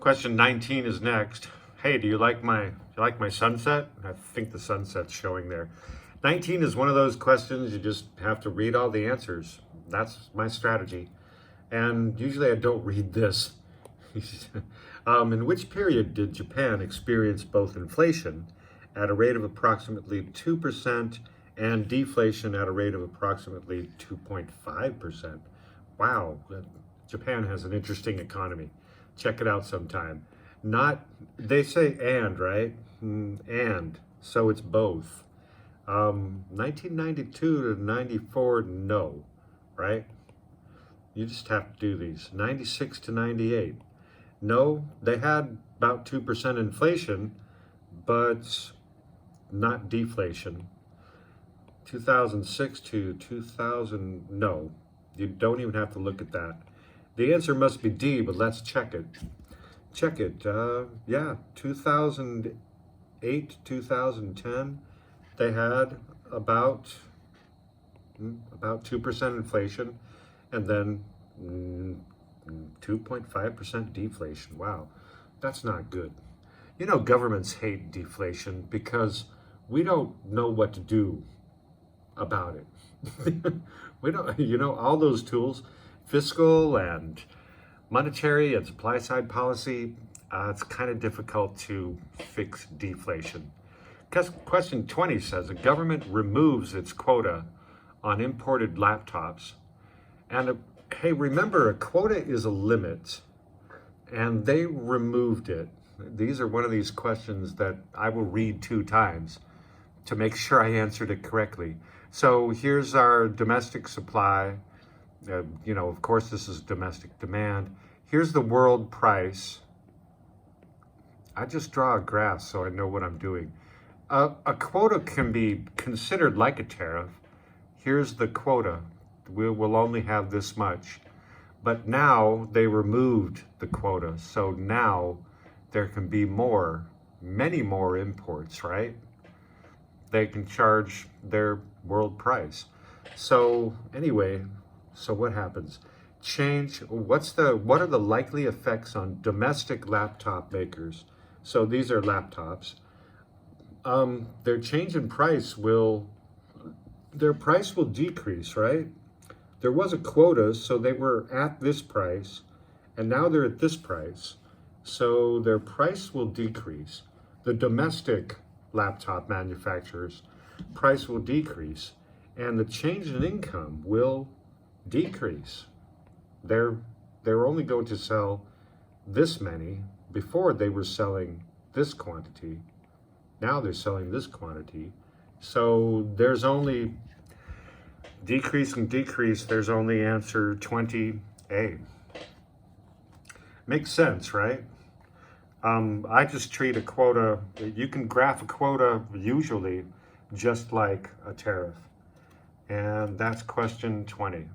Question 19 is next. Hey, do you like my sunset? I think the sunset's showing there. 19 is one of those questions you just have to read all the answers. That's my strategy. And usually I don't read this. In which period did Japan experience both inflation at a rate of approximately 2% and deflation at a rate of approximately 2.5%? Wow, Japan has an interesting economy. Check it out sometime. They say and, right? And, so it's both. 1992 to 94, no, right? You just have to do these. 96 to 98. No, they had about 2% inflation, but not deflation. 2006 to 2000, no. You don't even have to look at that. The answer must be D, but let's check it. Check it. Yeah, 2008 to 2010, they had about 2% inflation, and then 2.5% deflation. Wow, that's not good. You know, governments hate deflation because we don't know what to do about it. We don't, all those tools, fiscal and monetary and supply side policy, it's kind of difficult to fix deflation. Question 20 says, a government removes its quota on imported laptops. And hey, remember, a quota is a limit, and they removed it. These are one of these questions that I will read 2 times to make sure I answered it correctly. So here's our domestic supply. Of course, this is domestic demand. Here's the world price. I just draw a graph so I know what I'm doing. A quota can be considered like a tariff. Here's the quota. We'll only have this much. But now they removed the quota. So now there can be many more imports, right? They can charge their world price. So anyway, so what happens? What are the likely effects on domestic laptop makers? So these are laptops. Their change in price their price will decrease, right? There was a quota, so they were at this price, and now they're at this price. So their price will decrease. The domestic laptop manufacturers' price will decrease, and the change in income will decrease. They're only going to sell this many. Before they were selling this quantity. Now they're selling this quantity. So there's only decrease and decrease. There's only answer 20A. Makes sense, right? I just treat a quota, you can graph a quota usually just like a tariff. And that's question 20.